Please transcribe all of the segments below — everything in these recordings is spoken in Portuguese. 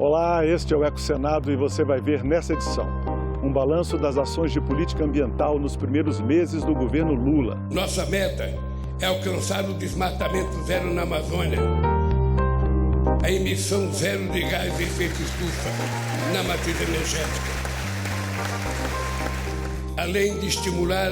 Olá, este é o Eco Senado e você vai ver nessa edição um balanço das ações de política ambiental nos primeiros meses do governo Lula. Nossa meta é alcançar o desmatamento zero na Amazônia, a emissão zero de gás de efeito estufa na matriz energética, além de estimular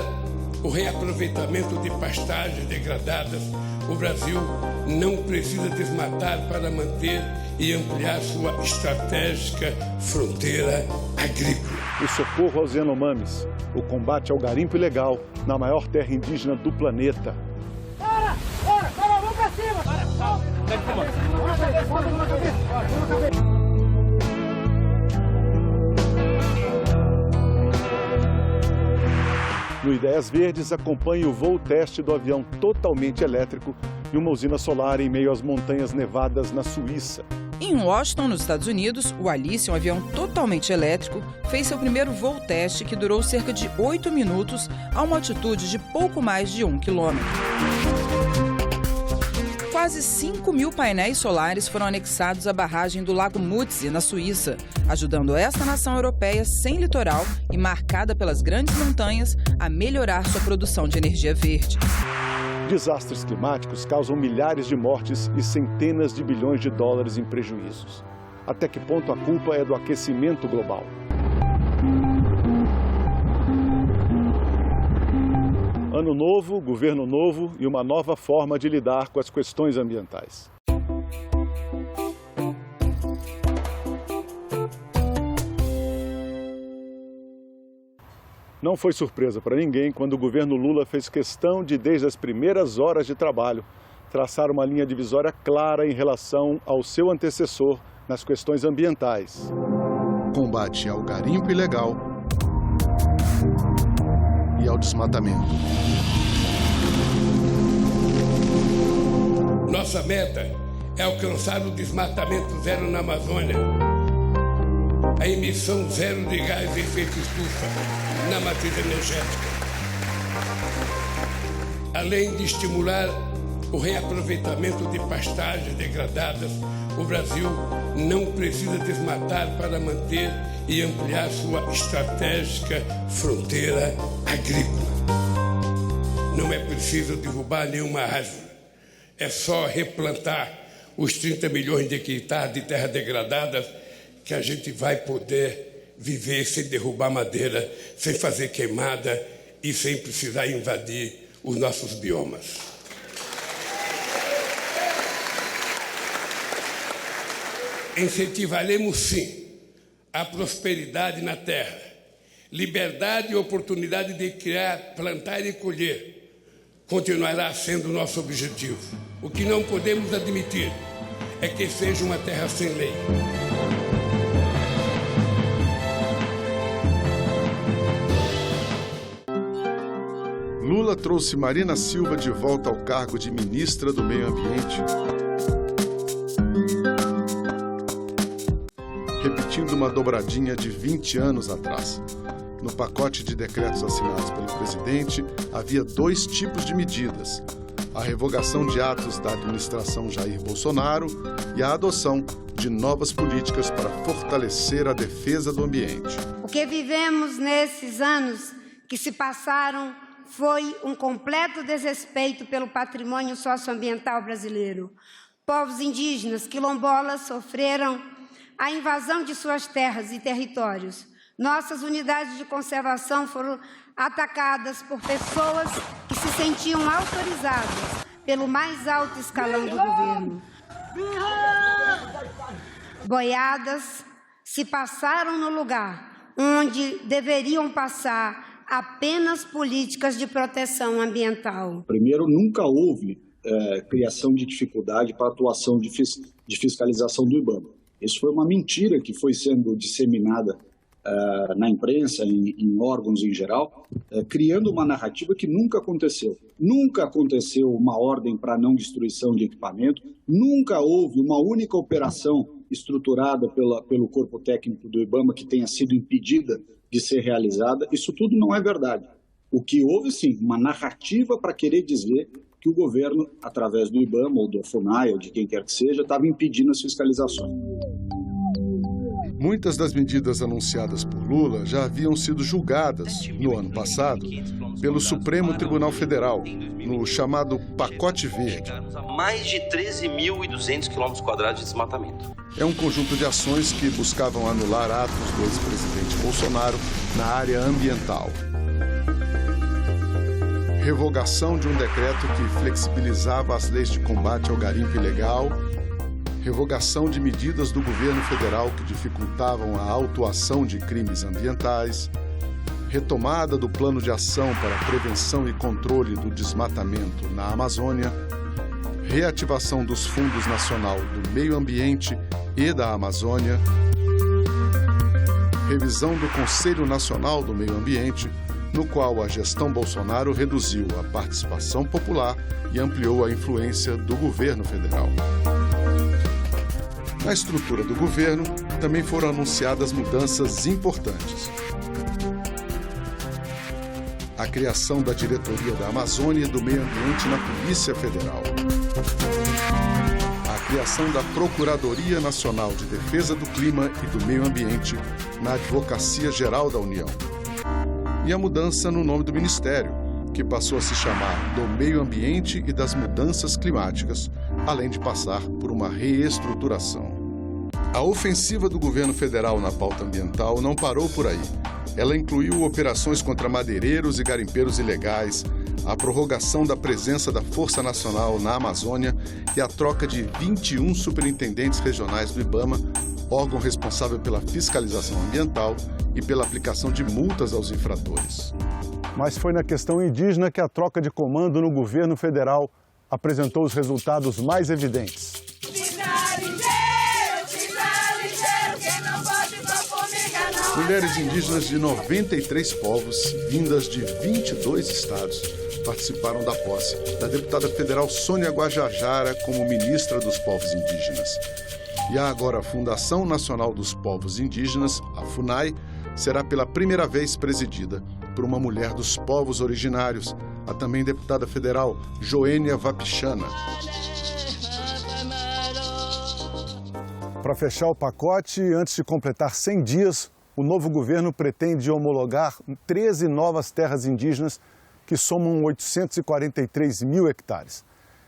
o reaproveitamento de pastagens degradadas. O Brasil não precisa desmatar para manter e ampliar sua estratégica fronteira agrícola. O socorro aos Yanomamis, o combate ao garimpo ilegal na maior terra indígena do planeta. Vamos pra cima! No Ideias Verdes, acompanhe o voo teste do avião totalmente elétrico e uma usina solar em meio às montanhas nevadas na Suíça. Em Washington, nos Estados Unidos, o Alice, um avião totalmente elétrico, fez seu primeiro voo teste que durou cerca de 8 minutos a uma altitude de pouco mais de 1 quilômetro. Quase 5.000 painéis solares foram anexados à barragem do Lago Mutsi, na Suíça, ajudando esta nação europeia sem litoral e marcada pelas grandes montanhas a melhorar sua produção de energia verde. Desastres climáticos causam milhares de mortes e centenas de bilhões de dólares em prejuízos. Até que ponto a culpa é do aquecimento global? Ano novo, governo novo e uma nova forma de lidar com as questões ambientais. Não foi surpresa para ninguém quando o governo Lula fez questão de, desde as primeiras horas de trabalho, traçar uma linha divisória clara em relação ao seu antecessor nas questões ambientais. Combate ao garimpo ilegal e ao desmatamento. Nossa meta é alcançar o desmatamento zero na Amazônia, a emissão zero de gás de efeito estufa na matriz energética, além de estimular o reaproveitamento de pastagens degradadas. O Brasil não precisa desmatar para manter e ampliar sua estratégica fronteira agrícola. Não é preciso derrubar nenhuma árvore. É só replantar os 30 milhões de hectares de terra degradada que a gente vai poder viver sem derrubar madeira, sem fazer queimada e sem precisar invadir os nossos biomas. Incentivaremos, sim, a prosperidade na terra, liberdade e oportunidade de criar, plantar e colher. Continuará sendo o nosso objetivo. O que não podemos admitir é que seja uma terra sem lei. Lula trouxe Marina Silva de volta ao cargo de ministra do Meio Ambiente, repetindo uma dobradinha de 20 anos atrás. No pacote de decretos assinados pelo presidente, havia 2 tipos de medidas: a revogação de atos da administração Jair Bolsonaro e a adoção de novas políticas para fortalecer a defesa do ambiente. O que vivemos nesses anos que se passaram foi um completo desrespeito pelo patrimônio socioambiental brasileiro. Povos indígenas, quilombolas, sofreram a invasão de suas terras e territórios. Nossas unidades de conservação foram atacadas por pessoas que se sentiam autorizadas pelo mais alto escalão do governo. Boiadas se passaram no lugar onde deveriam passar apenas políticas de proteção ambiental. Primeiro, nunca houve criação de dificuldade para a atuação de fiscalização do IBAMA. Isso foi uma mentira que foi sendo disseminada na imprensa, em órgãos em geral, criando uma narrativa que nunca aconteceu. Nunca aconteceu uma ordem para não destruição de equipamento, nunca houve uma única operação estruturada pelo corpo técnico do IBAMA que tenha sido impedida de ser realizada. Isso tudo não é verdade. O que houve, sim, uma narrativa para querer dizer que o governo, através do IBAMA ou do FUNAI ou de quem quer que seja, estava impedindo as fiscalizações. Muitas das medidas anunciadas por Lula já haviam sido julgadas, no ano passado, pelo Supremo Tribunal Federal, no chamado Pacote Verde. Mais de 13.200 km² de desmatamento. É um conjunto de ações que buscavam anular atos do ex-presidente Bolsonaro na área ambiental. Revogação de um decreto que flexibilizava as leis de combate ao garimpo ilegal, revogação de medidas do governo federal que dificultavam a autuação de crimes ambientais, retomada do plano de ação para prevenção e controle do desmatamento na Amazônia, reativação dos Fundos Nacional do Meio Ambiente e da Amazônia, revisão do Conselho Nacional do Meio Ambiente, no qual a gestão Bolsonaro reduziu a participação popular e ampliou a influência do governo federal. Na estrutura do governo, também foram anunciadas mudanças importantes. A criação da Diretoria da Amazônia e do Meio Ambiente na Polícia Federal. A criação da Procuradoria Nacional de Defesa do Clima e do Meio Ambiente na Advocacia Geral da União. E a mudança no nome do Ministério, que passou a se chamar do Meio Ambiente e das Mudanças Climáticas, além de passar por uma reestruturação. A ofensiva do governo federal na pauta ambiental não parou por aí. Ela incluiu operações contra madeireiros e garimpeiros ilegais, a prorrogação da presença da Força Nacional na Amazônia e a troca de 21 superintendentes regionais do IBAMA, órgão responsável pela fiscalização ambiental e pela aplicação de multas aos infratores. Mas foi na questão indígena que a troca de comando no governo federal apresentou os resultados mais evidentes. Mulheres indígenas de 93 povos, vindas de 22 estados, participaram da posse da deputada federal Sônia Guajajara como ministra dos povos indígenas. E agora a Fundação Nacional dos Povos Indígenas, a FUNAI, será pela primeira vez presidida por uma mulher dos povos originários, a também deputada federal Joênia Wapichana. Para fechar o pacote, antes de completar 100 dias, o novo governo pretende homologar 13 novas terras indígenas que somam 843 mil hectares.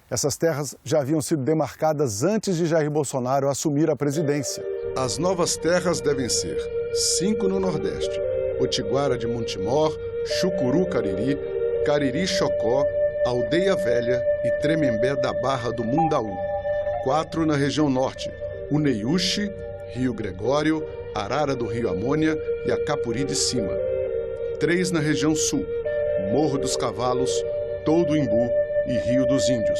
Essas terras já haviam sido demarcadas antes de Jair Bolsonaro assumir a presidência. As novas terras devem ser 5 no Nordeste: Otiguara de Montemor, Chucuru Cariri, Cariri Chocó, Aldeia Velha e Tremembé da Barra do Mundaú. 4 na região Norte: Uneiuxi, Rio Gregório, Arara do Rio Amônia e Acapuri de Cima. 3 na região Sul: Morro dos Cavalos, Todo Imbu e Rio dos Índios.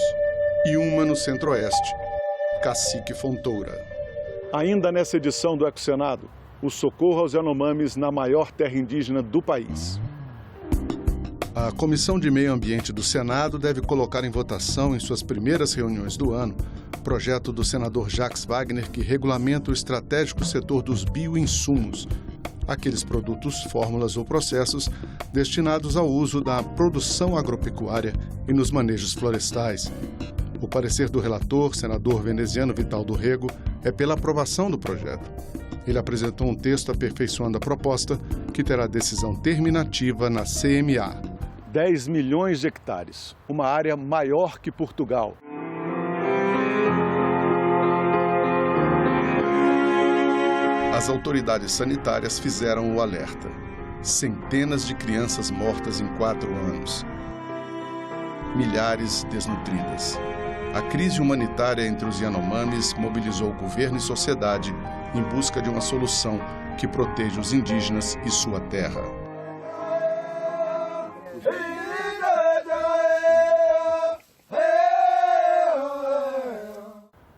E 1 no Centro-Oeste: Cacique Fontoura. Ainda nessa edição do Ecosenado, o socorro aos Yanomamis na maior terra indígena do país. A Comissão de Meio Ambiente do Senado deve colocar em votação, em suas primeiras reuniões do ano, o projeto do senador Jacques Wagner que regulamenta o estratégico setor dos bioinsumos, aqueles produtos, fórmulas ou processos destinados ao uso da produção agropecuária e nos manejos florestais. O parecer do relator, senador veneziano Vital do Rego, é pela aprovação do projeto. Ele apresentou um texto aperfeiçoando a proposta, que terá decisão terminativa na CMA. 10 milhões de hectares, uma área maior que Portugal. As autoridades sanitárias fizeram o alerta. Centenas de crianças mortas em 4 anos. Milhares desnutridas. A crise humanitária entre os Yanomamis mobilizou governo e sociedade em busca de uma solução que proteja os indígenas e sua terra.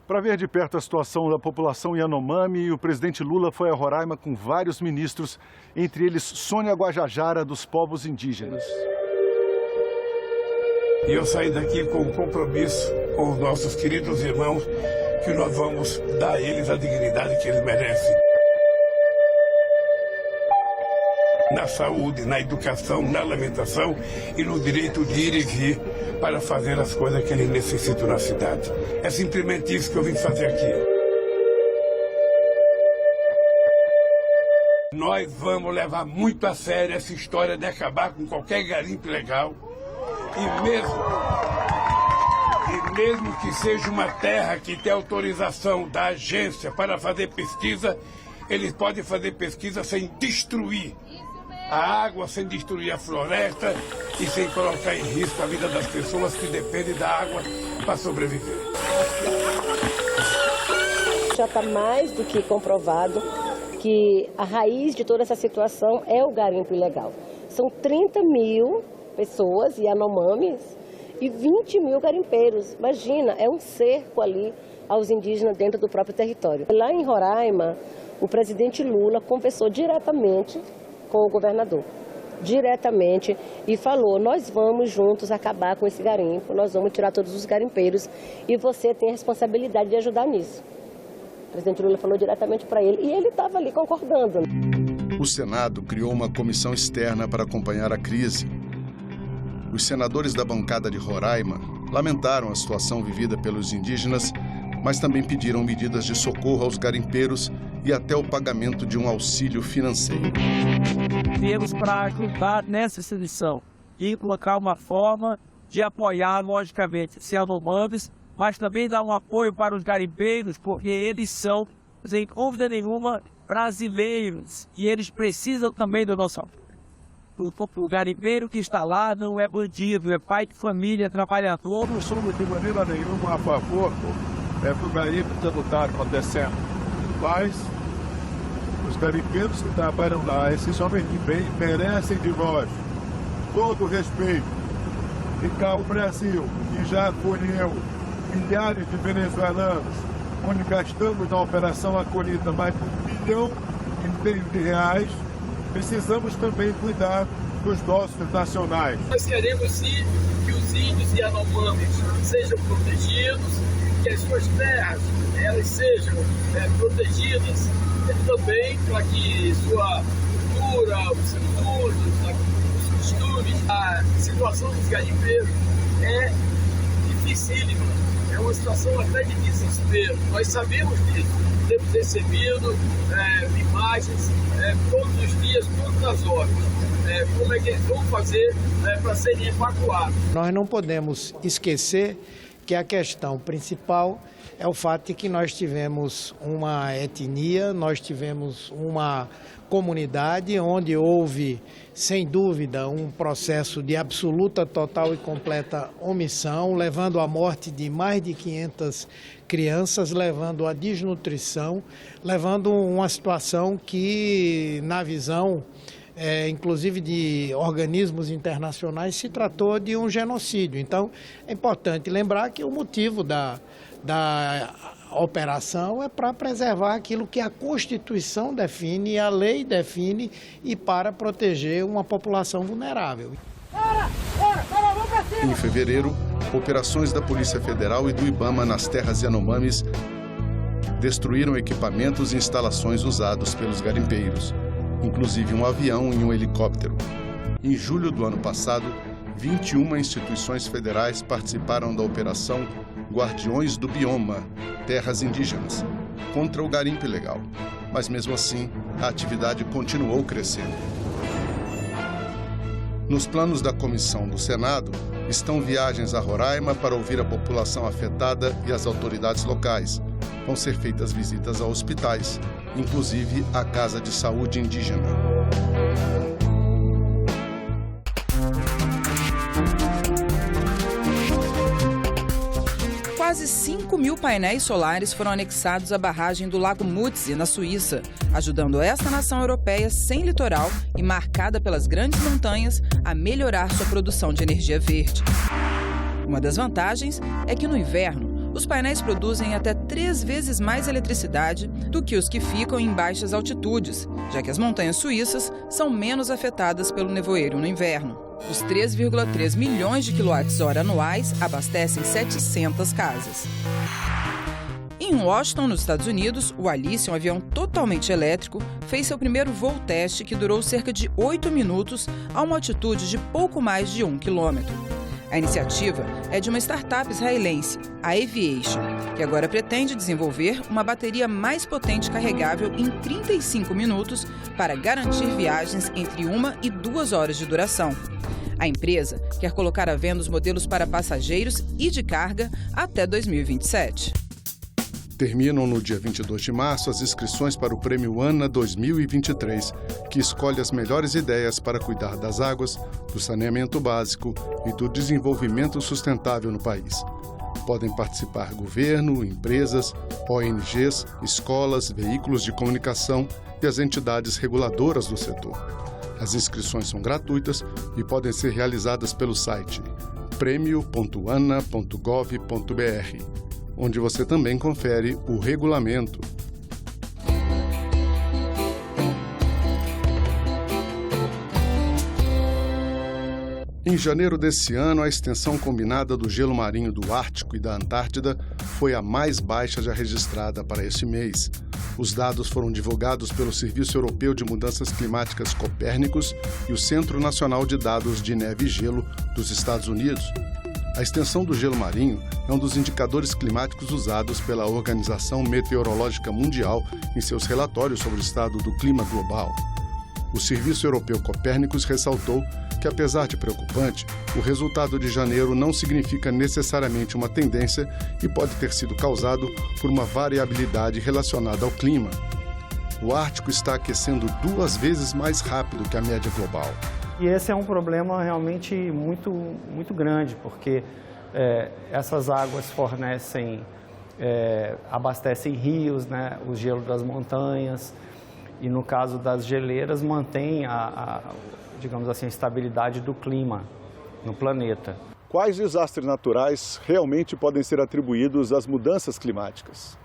Para ver de perto a situação da população Yanomami, o presidente Lula foi a Roraima com vários ministros, entre eles Sônia Guajajara, dos povos indígenas. E eu saí daqui com um compromisso com os nossos queridos irmãos, que nós vamos dar a eles a dignidade que eles merecem. Na saúde, na educação, na alimentação e no direito de ir e vir para fazer as coisas que eles necessitam na cidade. É simplesmente isso que eu vim fazer aqui. Nós vamos levar muito a sério essa história de acabar com qualquer garimpo ilegal. E mesmo que seja uma terra que tem autorização da agência para fazer pesquisa, eles podem fazer pesquisa sem destruir a água, sem destruir a floresta e sem colocar em risco a vida das pessoas que dependem da água para sobreviver. Já está mais do que comprovado que a raiz de toda essa situação é o garimpo ilegal. São 30 mil pessoas Yanomamis e 20 mil garimpeiros. Imagina, é um cerco ali aos indígenas dentro do próprio território. Lá em Roraima, o presidente Lula conversou diretamente com o governador, e falou: nós vamos juntos acabar com esse garimpo, nós vamos tirar todos os garimpeiros e você tem a responsabilidade de ajudar nisso. O presidente Lula falou diretamente para ele e ele estava ali concordando. O Senado criou uma comissão externa para acompanhar a crise. Os senadores da bancada de Roraima lamentaram a situação vivida pelos indígenas, mas também pediram medidas de socorro aos garimpeiros e até o pagamento de um auxílio financeiro. Viemos para ajudar nessa solução e colocar uma forma de apoiar, logicamente, os Yanomamis, mas também dar um apoio para os garimpeiros, porque eles são, sem dúvida nenhuma, brasileiros e eles precisam também do nosso apoio. O garimpeiro que está lá não é bandido, é pai de família, trabalhador. Não somos de maneira nenhuma a favor do garimpo que está acontecendo, mas os garimpeiros que trabalham lá, esses homens de bem, merecem de nós todo o respeito. E cá o Brasil, que já acolheu milhares de venezuelanos, onde gastamos na operação acolhida mais de R$1,5 bilhão, precisamos também cuidar dos nossos nacionais. Nós queremos sim que os índios e Yanomamis sejam protegidos, que as suas terras elas sejam protegidas também para que sua cultura, os seus usos, os costumes. A situação dos garimpeiros é dificílima, é uma situação até de desespero. Nós sabemos disso, temos recebido imagens todos os dias, todas as horas. Como é que eles vão fazer para serem evacuados? Nós não podemos esquecer que a questão principal é o fato de que nós tivemos uma etnia, nós tivemos uma comunidade onde houve, sem dúvida, um processo de absoluta, total e completa omissão, levando à morte de mais de 500 crianças, levando à desnutrição, levando a uma situação que, na visão inclusive de organismos internacionais, se tratou de um genocídio. Então, é importante lembrar que o motivo da operação é para preservar aquilo que a Constituição define, a lei define, e para proteger uma população vulnerável. Em fevereiro, operações da Polícia Federal e do IBAMA nas terras Yanomamis destruíram equipamentos e instalações usados pelos garimpeiros, inclusive um avião e um helicóptero. Em julho do ano passado, 21 instituições federais participaram da operação Guardiões do Bioma, Terras Indígenas, contra o garimpo ilegal. Mas mesmo assim, a atividade continuou crescendo. Nos planos da comissão do Senado estão viagens a Roraima para ouvir a população afetada e as autoridades locais. Vão ser feitas visitas a hospitais, inclusive à Casa de Saúde Indígena. Quase 5 mil painéis solares foram anexados à barragem do Lago Mutsi, na Suíça, ajudando esta nação europeia sem litoral e marcada pelas grandes montanhas a melhorar sua produção de energia verde. Uma das vantagens é que no inverno, os painéis produzem até 3 vezes mais eletricidade do que os que ficam em baixas altitudes, já que as montanhas suíças são menos afetadas pelo nevoeiro no inverno. Os 3,3 milhões de quilowatts-hora anuais abastecem 700 casas. Em Washington, nos Estados Unidos, o Alice, um avião totalmente elétrico, fez seu primeiro voo teste que durou cerca de 8 minutos a uma altitude de pouco mais de 1 quilômetro. A iniciativa é de uma startup israelense, a Aviation, que agora pretende desenvolver uma bateria mais potente carregável em 35 minutos para garantir viagens entre 1 e 2 horas de duração. A empresa quer colocar à venda os modelos para passageiros e de carga até 2027. Terminam no dia 22 de março as inscrições para o Prêmio ANA 2023, que escolhe as melhores ideias para cuidar das águas, do saneamento básico e do desenvolvimento sustentável no país. Podem participar governo, empresas, ONGs, escolas, veículos de comunicação e as entidades reguladoras do setor. As inscrições são gratuitas e podem ser realizadas pelo site premio.ana.gov.br, onde você também confere o regulamento. Em janeiro desse ano, a extensão combinada do gelo marinho do Ártico e da Antártida foi a mais baixa já registrada para esse mês. Os dados foram divulgados pelo Serviço Europeu de Mudanças Climáticas Copérnicos e o Centro Nacional de Dados de Neve e Gelo dos Estados Unidos. A extensão do gelo marinho é um dos indicadores climáticos usados pela Organização Meteorológica Mundial em seus relatórios sobre o estado do clima global. O Serviço Europeu Copérnicos ressaltou que, apesar de preocupante, o resultado de janeiro não significa necessariamente uma tendência e pode ter sido causado por uma variabilidade relacionada ao clima. O Ártico está aquecendo 2 vezes mais rápido que a média global. E esse é um problema realmente muito grande, porque essas águas fornecem, abastecem rios, né, o gelo das montanhas, e no caso das geleiras mantém digamos assim, a estabilidade do clima no planeta. Quais desastres naturais realmente podem ser atribuídos às mudanças climáticas?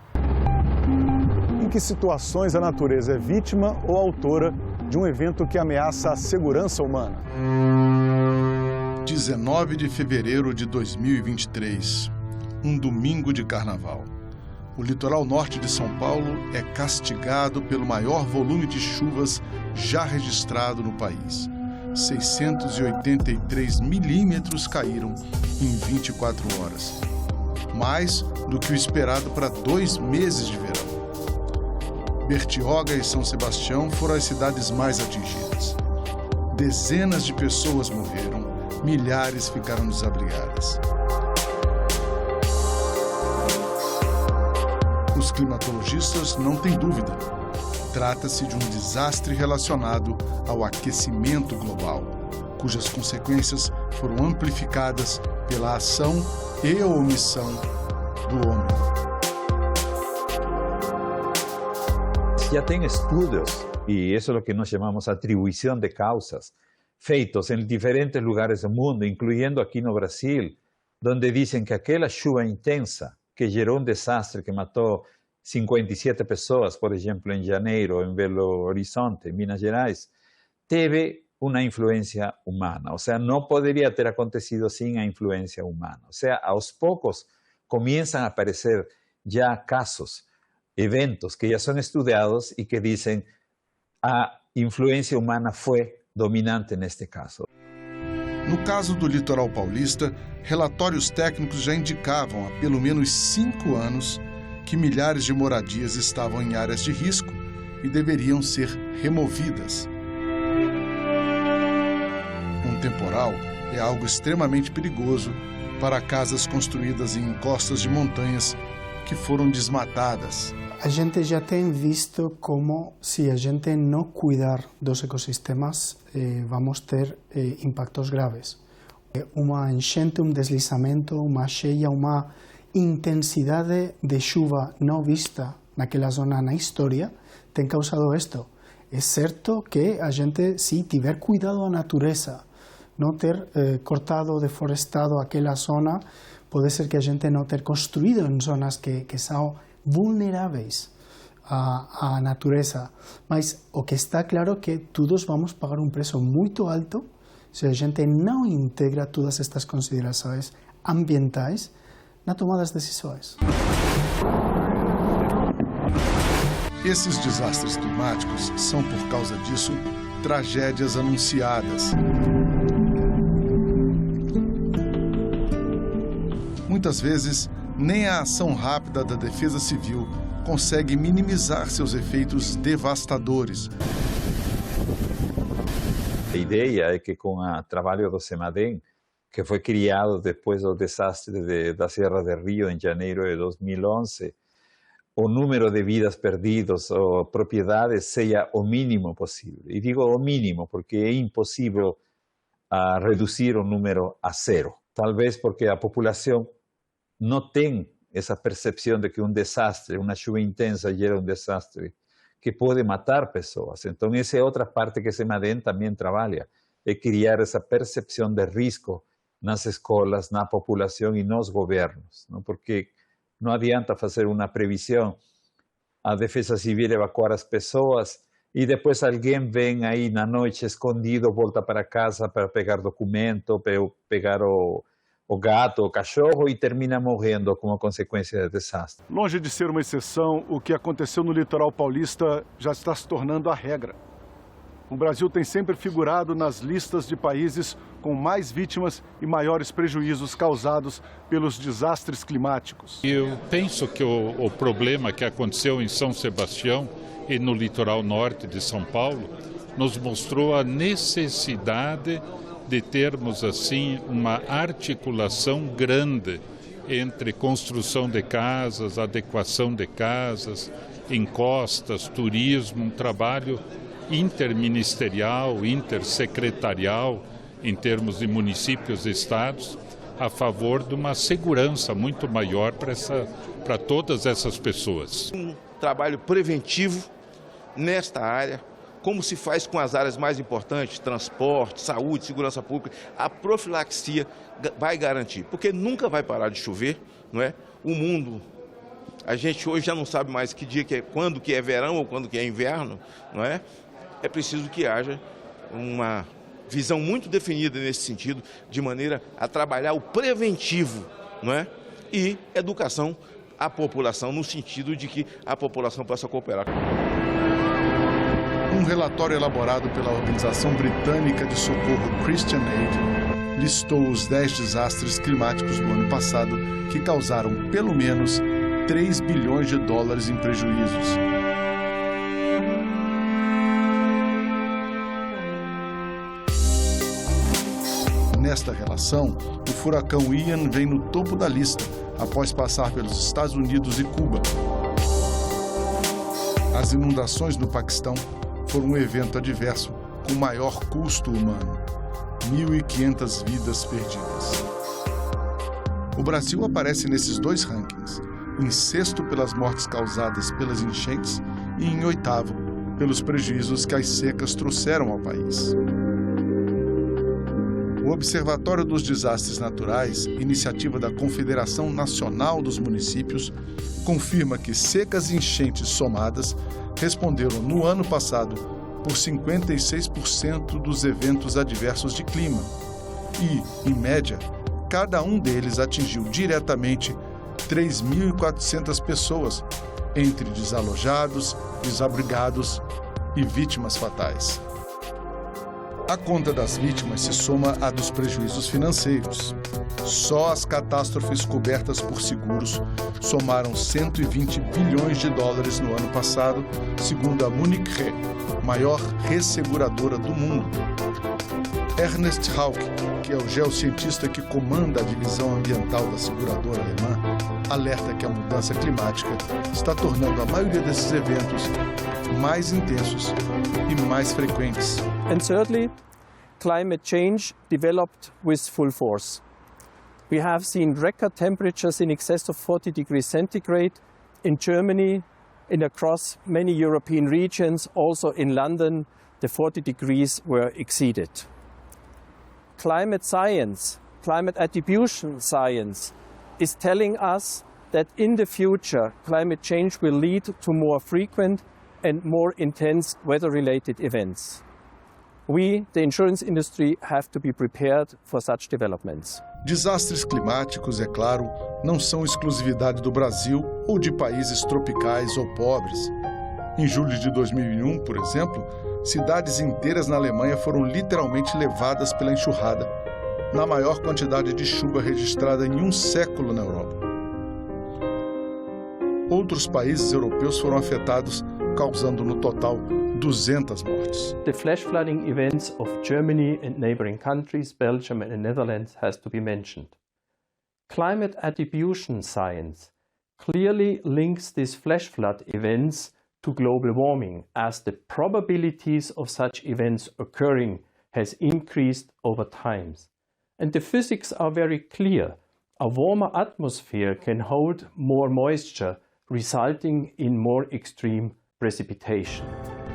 Em que situações a natureza é vítima ou autora de um evento que ameaça a segurança humana? 19 de fevereiro de 2023, um domingo de carnaval. O litoral norte de São Paulo é castigado pelo maior volume de chuvas já registrado no país. 683 milímetros caíram em 24 horas. Mais do que o esperado para 2 meses de verão. Bertioga e São Sebastião foram as cidades mais atingidas. Dezenas de pessoas morreram, milhares ficaram desabrigadas. Os climatologistas não têm dúvida. Trata-se de um desastre relacionado ao aquecimento global, cujas consequências foram amplificadas pela ação e omissão do homem. Ya tem estudios, y eso es lo que nos llamamos atribuición de causas, feitos en diferentes lugares del mundo, incluyendo aquí no Brasil, donde dicen que aquella chuva intensa que geró un desastre que mató 57 pessoas, por exemplo, em janeiro, em Belo Horizonte, Minas Gerais, teve uma influência humana. Ou seja, não poderia ter acontecido sem a influência humana. Ou seja, aos poucos começam a aparecer já casos, eventos que já são estudados e que dizem a influência humana foi dominante neste caso. No caso do litoral paulista, relatórios técnicos já indicavam há pelo menos 5 anos que milhares de moradias estavam em áreas de risco e deveriam ser removidas. Um temporal é algo extremamente perigoso para casas construídas em encostas de montanhas que foram desmatadas. A gente já tem visto como, se a gente não cuidar dos ecossistemas, vamos ter impactos graves. Uma enchente, um deslizamento, uma cheia, uma intensidade de chuva não vista naquela zona na história tem causado isto. É certo que a gente, se tiver cuidado a natureza, não ter cortado, deforestado aquela zona, pode ser que a gente não ter construído em zonas que são vulneráveis à natureza. Mas o que está claro é que todos vamos pagar um preço muito alto se a gente não integra todas estas considerações ambientais na tomada das decisões. Esses desastres climáticos são, por causa disso, tragédias anunciadas. muitas vezes nem a ação rápida da Defesa Civil consegue minimizar seus efeitos devastadores. A ideia é que com o trabalho do CEMADEM, que foi criado depois do desastre da Sierra del Rio em janeiro de 2011, o número de vidas perdidas ou propriedades seja o mínimo possível. E digo o mínimo porque é impossível reduzir o número a zero. Talvez porque a população não tem essa percepção de que um desastre, uma chuva intensa gera um desastre que pode matar pessoas. Então, essa é outra parte que CEMADEM também trabalha, é criar essa percepção de risco nas escolas, na população e nos governos, não? Porque não adianta fazer uma previsão, a Defesa Civil evacuar as pessoas e depois alguém vem aí na noite escondido, volta para casa para pegar documento, pegar o gato, o cachorro e termina morrendo como consequência do desastre. Longe de ser uma exceção, o que aconteceu no litoral paulista já está se tornando a regra. O Brasil tem sempre figurado nas listas de países com mais vítimas e maiores prejuízos causados pelos desastres climáticos. Eu penso que o problema que aconteceu em São Sebastião e no litoral norte de São Paulo nos mostrou a necessidade de termos assim uma articulação grande entre construção de casas, adequação de casas, encostas, turismo, um trabalho interministerial, intersecretarial, em termos de municípios e estados, a favor de uma segurança muito maior para todas essas pessoas. Um trabalho preventivo nesta área, como se faz com as áreas mais importantes, transporte, saúde, segurança pública, a profilaxia vai garantir, porque nunca vai parar de chover, não é? O mundo, a gente hoje já não sabe mais que dia que é, quando que é verão ou quando que é inverno, não é? É preciso que haja uma visão muito definida nesse sentido, de maneira a trabalhar o preventivo, não é? E educação à população, no sentido de que a população possa cooperar. Um relatório elaborado pela Organização Britânica de Socorro Christian Aid listou os 10 desastres climáticos do ano passado que causaram pelo menos 3 bilhões de dólares em prejuízos. Nesta relação, o furacão Ian vem no topo da lista, após passar pelos Estados Unidos e Cuba. As inundações no Paquistão foram um evento adverso com maior custo humano, 1.500 vidas perdidas. O Brasil aparece nesses dois rankings, em sexto pelas mortes causadas pelas enchentes e em oitavo pelos prejuízos que as secas trouxeram ao país. O Observatório dos Desastres Naturais, iniciativa da Confederação Nacional dos Municípios, confirma que secas e enchentes somadas responderam no ano passado por 56% dos eventos adversos de clima e, em média, cada um deles atingiu diretamente 3.400 pessoas, entre desalojados, desabrigados e vítimas fatais. A conta das vítimas se soma à dos prejuízos financeiros. Só as catástrofes cobertas por seguros somaram 120 bilhões de dólares no ano passado, segundo a Munich Re, maior resseguradora do mundo. Ernest Hauck, que é o geocientista que comanda a divisão ambiental da seguradora alemã, alerta que a mudança climática está tornando a maioria desses eventos mais intensos e mais frequentes. And thirdly, climate change developed with full force. We have seen record temperatures in excess of 40 degrees centigrade in Germany and across many European regions. Also in London, the 40 degrees were exceeded. Climate science, climate attribution science is telling us that in the future, climate change will lead to more frequent and more intense weather-related events. We, the insurance industry, have to be prepared for such developments. Desastres climáticos, é claro, não são exclusividade do Brasil ou de países tropicais ou pobres. Em julho de 2001, por exemplo, cidades inteiras na Alemanha foram literalmente levadas pela enxurrada. na maior quantidade de chuva registrada em um século na Europa. Outros países europeus foram afetados, causando no total 200 mortes. The flash flooding events of Germany and neighboring countries, Belgium and the Netherlands, has to be mentioned. Climate attribution science clearly links these flash flood events to global warming, as the probabilities of such events occurring has increased over time. And the physics are very clear. A warmer atmosphere can hold more moisture, resulting in more extreme precipitation.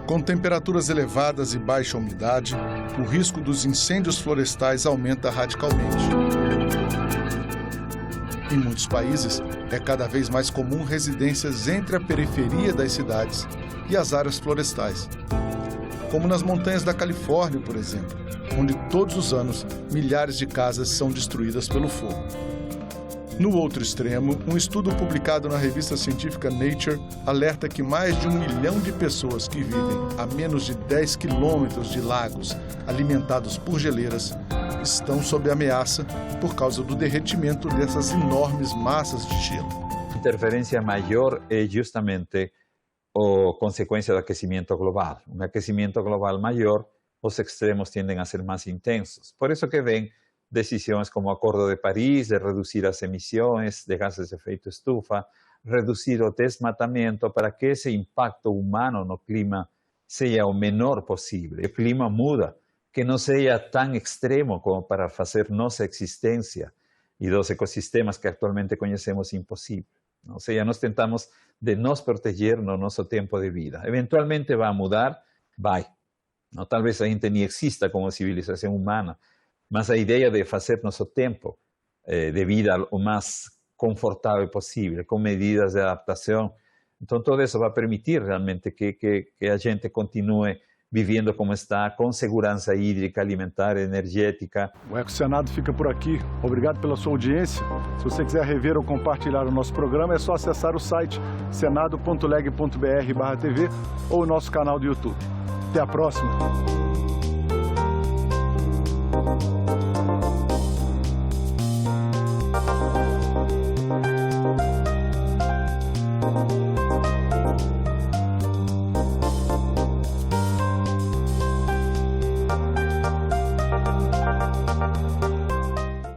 Com temperaturas elevadas e baixa umidade, o risco dos incêndios florestais aumenta radicalmente. Em muitos países, é cada vez mais comum residências entre a periferia das cidades e as áreas florestais, como nas montanhas da Califórnia, por exemplo, onde todos os anos milhares de casas são destruídas pelo fogo. No outro extremo, um estudo publicado na revista científica Nature alerta que mais de 1 milhão de pessoas que vivem a menos de 10 quilômetros de lagos alimentados por geleiras estão sob ameaça por causa do derretimento dessas enormes massas de gelo. A interferência maior é justamente a consequência do aquecimento global. Um aquecimento global maior, os extremos tendem a ser mais intensos. Por isso que vem decisões como o Acordo de Paris, de reduzir as emissões de gases de efeito estufa, reduzir o desmatamento para que esse impacto humano no clima seja o menor possível. O clima muda, que não seja tão extremo como para fazer nossa existência e dos ecossistemas que atualmente conhecemos impossível. Ou seja, nós tentamos de nos proteger no nosso tempo de vida. Eventualmente vai mudar, vai. Não, talvez a gente nem exista como civilização humana, mas a ideia de fazer nosso tempo de vida o mais confortável possível, com medidas de adaptação. Então, tudo isso vai permitir realmente que a gente continue vivendo como está, com segurança hídrica, alimentar, energética. O EcoSenado fica por aqui. Obrigado pela sua audiência. Se você quiser rever ou compartilhar o nosso programa, é só acessar o site senado.leg.br/tv ou o nosso canal do YouTube. Até a próxima!